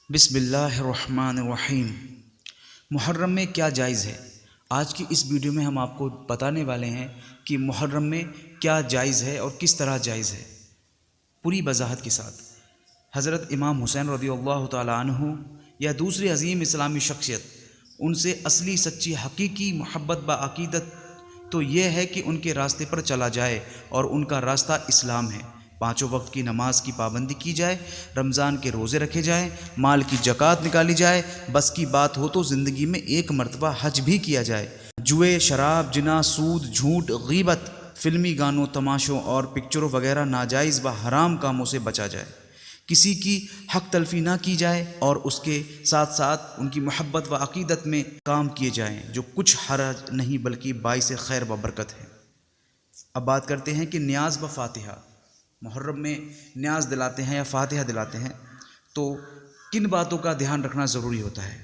بسم اللہ الرحمن الرحیم۔ محرم میں کیا جائز ہے؟ آج کی اس ویڈیو میں ہم آپ کو بتانے والے ہیں کہ محرم میں کیا جائز ہے اور کس طرح جائز ہے، پوری وضاحت کے ساتھ۔ حضرت امام حسین رضی اللہ تعالیٰ عنہ یا دوسری عظیم اسلامی شخصیت، ان سے اصلی سچی حقیقی محبت بعقیدت تو یہ ہے کہ ان کے راستے پر چلا جائے، اور ان کا راستہ اسلام ہے۔ 5 وقت کی نماز کی پابندی کی جائے، رمضان کے روزے رکھے جائیں، مال کی زکوٰۃ نکالی جائے، بس کی بات ہو تو زندگی میں ایک مرتبہ حج بھی کیا جائے، جوئے، شراب، جنا، سود، جھوٹ، غیبت، فلمی گانوں، تماشوں اور پکچروں وغیرہ ناجائز و حرام کاموں سے بچا جائے، کسی کی حق تلفی نہ کی جائے، اور اس کے ساتھ ساتھ ان کی محبت و عقیدت میں کام کیے جائیں جو کچھ حرج نہیں بلکہ باعث خیر و برکت ہے۔ اب بات کرتے ہیں کہ نیاز و فاتحہ۔ محرم میں نیاز دلاتے ہیں یا فاتحہ دلاتے ہیں تو کن باتوں کا دھیان رکھنا ضروری ہوتا ہے؟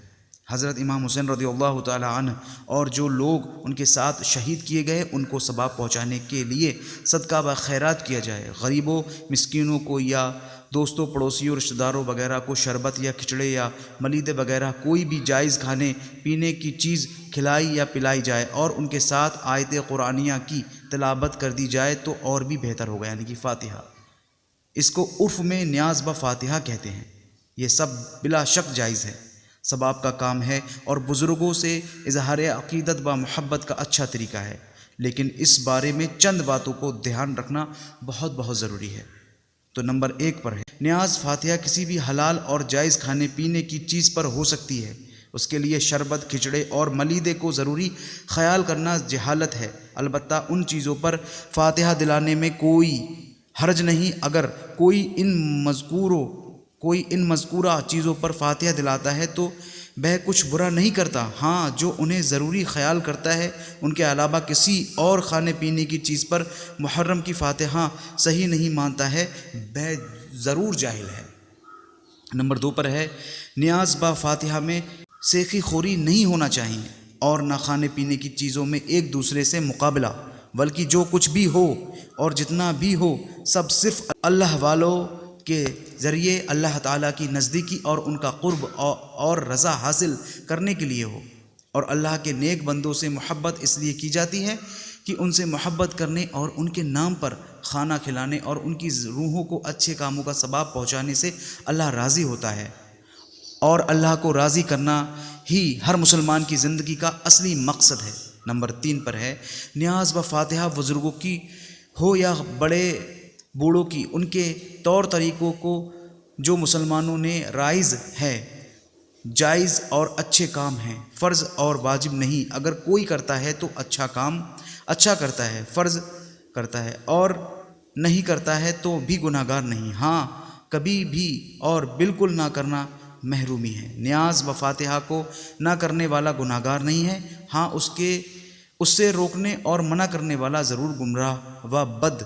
حضرت امام حسین رضی اللہ تعالی عنہ اور جو لوگ ان کے ساتھ شہید کیے گئے، ان کو ثواب پہنچانے کے لیے صدقہ و خیرات کیا جائے، غریبوں مسکینوں کو یا دوستوں پڑوسیوں رشتہ داروں وغیرہ کو شربت یا کھچڑے یا ملیدے وغیرہ کوئی بھی جائز کھانے پینے کی چیز کھلائی یا پلائی جائے، اور ان کے ساتھ آیت قرآنیہ کی تلاوت کر دی جائے تو اور بھی بہتر ہوگا، یعنی کہ فاتحہ۔ اس کو عرف میں نیاز و فاتحہ کہتے ہیں۔ یہ سب بلا شک جائز ہے، ثواب کا کام ہے، اور بزرگوں سے اظہار عقیدت و محبت کا اچھا طریقہ ہے، لیکن اس بارے میں چند باتوں کو دھیان رکھنا بہت ضروری ہے۔ تو نمبر 1 پر ہے، نیاز فاتحہ کسی بھی حلال اور جائز کھانے پینے کی چیز پر ہو سکتی ہے، اس کے لیے شربت، کھچڑے اور ملیدے کو ضروری خیال کرنا جہالت ہے۔ البتہ ان چیزوں پر فاتحہ دلانے میں کوئی حرج نہیں۔ اگر کوئی ان مذکورہ چیزوں پر فاتحہ دلاتا ہے تو وہ کچھ برا نہیں کرتا، ہاں جو انہیں ضروری خیال کرتا ہے، ان کے علاوہ کسی اور کھانے پینے کی چیز پر محرم کی فاتحہ صحیح نہیں مانتا ہے، وہ ضرور جاہل ہے۔ نمبر 2 پر ہے، نیاز با فاتحہ میں سیخی خوری نہیں ہونا چاہیے، اور نہ کھانے پینے کی چیزوں میں ایک دوسرے سے مقابلہ، بلکہ جو کچھ بھی ہو اور جتنا بھی ہو سب صرف اللہ والوں کے ذریعے اللہ تعالیٰ کی نزدیکی اور ان کا قرب اور رضا حاصل کرنے کے لیے ہو۔ اور اللہ کے نیک بندوں سے محبت اس لیے کی جاتی ہے کہ ان سے محبت کرنے اور ان کے نام پر کھانا کھلانے اور ان کی روحوں کو اچھے کاموں کا ثواب پہنچانے سے اللہ راضی ہوتا ہے، اور اللہ کو راضی کرنا ہی ہر مسلمان کی زندگی کا اصلی مقصد ہے۔ نمبر 3 پر ہے، نیاز و فاتحہ بزرگوں کی ہو یا بڑے بوڑھوں کی، ان کے طور طریقوں کو جو مسلمانوں نے رائج ہے، جائز اور اچھے کام ہیں، فرض اور واجب نہیں۔ اگر کوئی کرتا ہے تو اچھا کام اچھا کرتا ہے، فرض کرتا ہے، اور نہیں کرتا ہے تو بھی گناہ گار نہیں، ہاں کبھی بھی اور بالکل نہ کرنا محرومی ہے۔ نیاز و فاتحہ کو نہ کرنے والا گناہ گار نہیں ہے، ہاں اس سے روکنے اور منع کرنے والا ضرور گمراہ و بد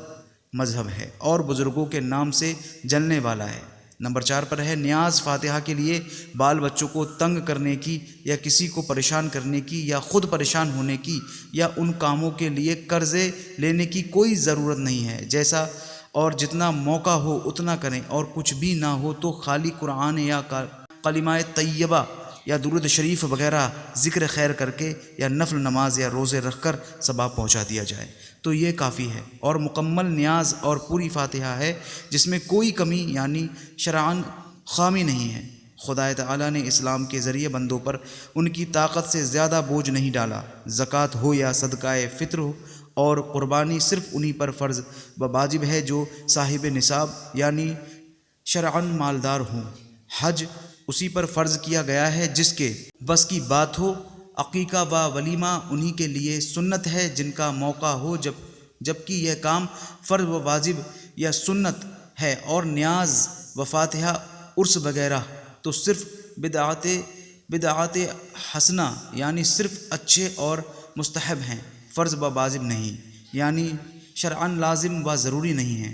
مذہب ہے اور بزرگوں کے نام سے جلنے والا ہے۔ نمبر 4 پر ہے، نیاز فاتحہ کے لیے بال بچوں کو تنگ کرنے کی یا کسی کو پریشان کرنے کی یا خود پریشان ہونے کی یا ان کاموں کے لیے قرضے لینے کی کوئی ضرورت نہیں ہے۔ جیسا اور جتنا موقع ہو اتنا کریں، اور کچھ بھی نہ ہو تو خالی قرآن یا کلمہ طیبہ یا درود شریف وغیرہ ذکر خیر کر کے یا نفل نماز یا روزے رکھ کر ثواب پہنچا دیا جائے تو یہ کافی ہے، اور مکمل نیاز اور پوری فاتحہ ہے جس میں کوئی کمی یعنی شرعاً خامی نہیں ہے۔ خدا تعالیٰ نے اسلام کے ذریعے بندوں پر ان کی طاقت سے زیادہ بوجھ نہیں ڈالا۔ زکوٰۃ ہو یا صدقہ فطر ہو اور قربانی صرف انہی پر فرض و واجب ہے جو صاحب نصاب یعنی شرعاً مالدار ہوں۔ حج اسی پر فرض کیا گیا ہے جس کے بس کی بات ہو۔ عقیقہ و ولیمہ انہی کے لیے سنت ہے جن کا موقع ہو، جبکہ یہ کام فرض و واجب یا سنت ہے، اور نیاز و فاتحہ عرس وغیرہ تو صرف بدعات حسنہ یعنی صرف اچھے اور مستحب ہیں، فرض و واجب نہیں، یعنی شرعاً لازم و ضروری نہیں ہیں۔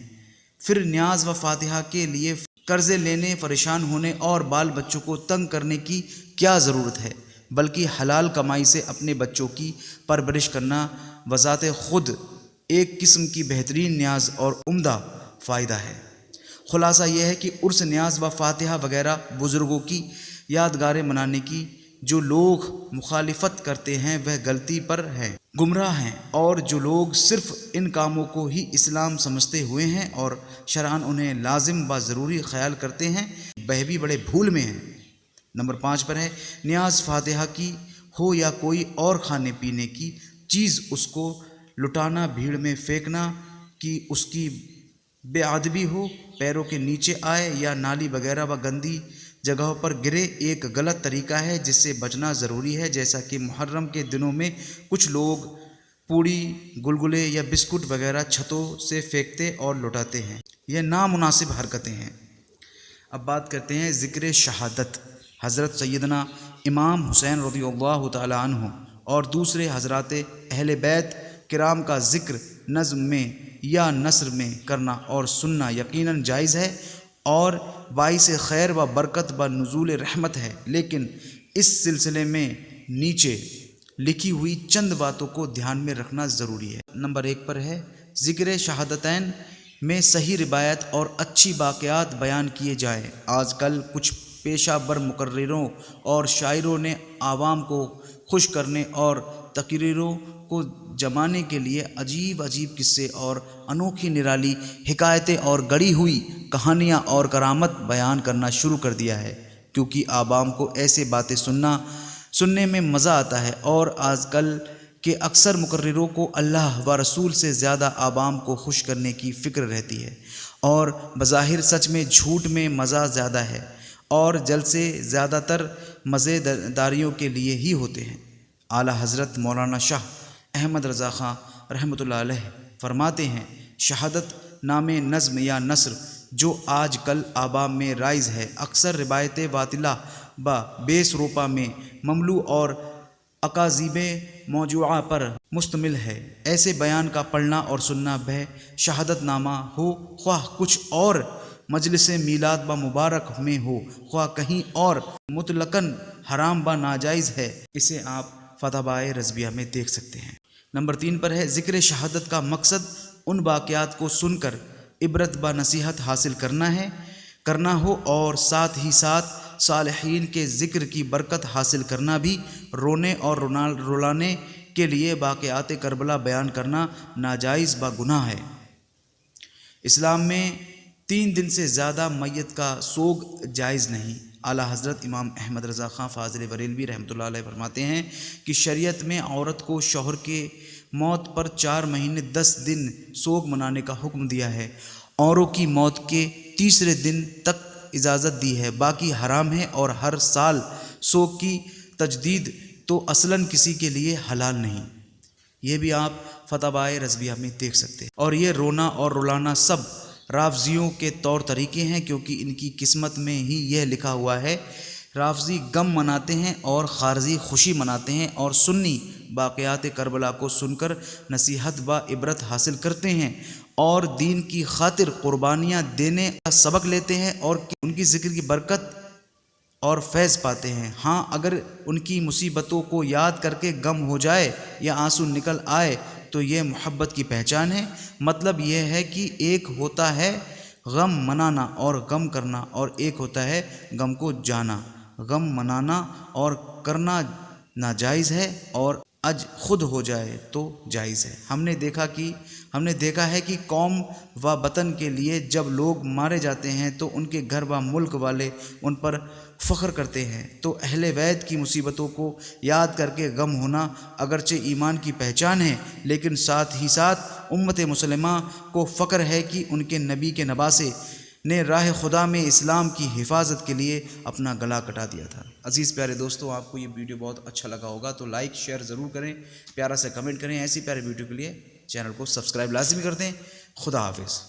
پھر نیاز و فاتحہ کے لیے قرضے لینے، پریشان ہونے اور بال بچوں کو تنگ کرنے کی کیا ضرورت ہے، بلکہ حلال کمائی سے اپنے بچوں کی پرورش کرنا بذات خود ایک قسم کی بہترین نیاز اور عمدہ فائدہ ہے۔ خلاصہ یہ ہے کہ عرس، نیاز و فاتحہ وغیرہ بزرگوں کی یادگاریں منانے کی جو لوگ مخالفت کرتے ہیں وہ غلطی پر ہیں، گمراہ ہیں، اور جو لوگ صرف ان کاموں کو ہی اسلام سمجھتے ہوئے ہیں اور شرعاً انہیں لازم و ضروری خیال کرتے ہیں، وہ بھی بڑے بھول میں ہیں۔ نمبر 5 پر ہے نیاز فاتحہ کی ہو یا کوئی اور کھانے پینے کی چیز، اس کو لٹانا، بھیڑ میں پھینکنا کہ اس کی بے ادبی ہو، پیروں کے نیچے آئے یا نالی وغیرہ و گندی جگہوں پر گرے، ایک غلط طریقہ ہے جس سے بچنا ضروری ہے، جیسا کہ محرم کے دنوں میں کچھ لوگ پوڑی، گلگلے یا بسکٹ وغیرہ چھتوں سے پھینکتے اور لٹاتے ہیں۔ یہ نامناسب حرکتیں ہیں۔ اب بات کرتے ہیں ذکر شہادت۔ حضرت سیدنا امام حسین رضی اللہ تعالی عنہ اور دوسرے حضرات اہل بیت کرام کا ذکر نظم میں یا نثر میں کرنا اور سننا یقیناً جائز ہے اور باعث خیر و برکت و نزول رحمت ہے، لیکن اس سلسلے میں نیچے لکھی ہوئی چند باتوں کو دھیان میں رکھنا ضروری ہے۔ نمبر 1 پر ہے ذکر شہادتین میں صحیح روایت اور اچھی واقعات بیان کیے جائیں۔ آج کل کچھ پیشہ ور مقرروں اور شاعروں نے عوام کو خوش کرنے اور تقریروں کو جمانے کے لیے عجیب عجیب قصے اور انوکھی نرالی حکایتیں اور گڑھی ہوئی کہانیاں اور کرامت بیان کرنا شروع کر دیا ہے، کیونکہ عوام کو ایسے باتیں سننے میں مزہ آتا ہے، اور آج کل کے اکثر مقرروں کو اللہ و رسول سے زیادہ عوام کو خوش کرنے کی فکر رہتی ہے، اور بظاہر سچ میں جھوٹ میں مزہ زیادہ ہے، اور جلسے زیادہ تر مزے داریوں کے لیے ہی ہوتے ہیں۔ اعلیٰ حضرت مولانا شاہ احمد رضا خان رحمۃ اللہ علیہ فرماتے ہیں، شہادت نام نظم یا نثر جو آج کل عوام میں رائج ہے، اکثر روایت باطلہ با بیس روپا میں مملو اور اکاذیب موضوعہ پر مشتمل ہے۔ ایسے بیان کا پڑھنا اور سننا بہ شہادت نامہ ہو، خواہ کچھ اور مجلس میلاد و مبارک میں ہو، خواہ کہیں اور، مطلقاً حرام و ناجائز ہے۔ اسے آپ فتاوی رضویہ میں دیکھ سکتے ہیں۔ نمبر 3 پر ہے ذکر شہادت کا مقصد ان واقعات کو سن کر عبرت و نصیحت حاصل کرنا ہو، اور ساتھ ہی ساتھ صالحین کے ذکر کی برکت حاصل کرنا بھی۔ رونے اور رلانے کے لیے واقعات کربلا بیان کرنا ناجائز و گناہ ہے۔ اسلام میں 3 دن سے زیادہ میت کا سوگ جائز نہیں۔ اعلیٰ حضرت امام احمد رضا خان فاضل بریلوی رحمۃ اللہ علیہ فرماتے ہیں کہ شریعت میں عورت کو شوہر کے موت پر 4 مہینے 10 دن سوگ منانے کا حکم دیا ہے۔ اوروں کی موت کے تیسرے دن تک اجازت دی ہے، باقی حرام ہے، اور ہر سال سوگ کی تجدید تو اصلاً کسی کے لیے حلال نہیں۔ یہ بھی آپ فتاوی رضویہ میں دیکھ سکتے ہیں۔ اور یہ رونا اور رلانا سب رافضیوں کے طور طریقے ہیں، کیونکہ ان کی قسمت میں ہی یہ لکھا ہوا ہے۔ رافضی غم مناتے ہیں اور خارجی خوشی مناتے ہیں، اور سنی واقعات کربلا کو سن کر نصیحت و عبرت حاصل کرتے ہیں اور دین کی خاطر قربانیاں دینے کا سبق لیتے ہیں اور ان کی ذکر کی برکت اور فیض پاتے ہیں۔ ہاں، اگر ان کی مصیبتوں کو یاد کر کے غم ہو جائے یا آنسو نکل آئے تو یہ محبت کی پہچان ہے۔ مطلب یہ ہے کہ ایک ہوتا ہے غم منانا اور غم کرنا، اور ایک ہوتا ہے غم کو جانا۔ غم منانا اور کرنا ناجائز ہے، اور اج خود ہو جائے تو جائز ہے۔ ہم نے دیکھا ہے کہ قوم و وطن کے لیے جب لوگ مارے جاتے ہیں تو ان کے گھر و ملک والے ان پر فخر کرتے ہیں، تو اہل بیت کی مصیبتوں کو یاد کر کے غم ہونا اگرچہ ایمان کی پہچان ہے، لیکن ساتھ ہی ساتھ امت مسلمہ کو فخر ہے کہ ان کے نبی کے نواسے نے راہ خدا میں اسلام کی حفاظت کے لیے اپنا گلا کٹا دیا تھا۔ عزیز پیارے دوستو، آپ کو یہ ویڈیو بہت اچھا لگا ہوگا تو لائک شیئر ضرور کریں، پیارا سے کمنٹ کریں۔ ایسی پیارے ویڈیو کے لیے چینل کو سبسکرائب لازمی کر دیں۔ خدا حافظ۔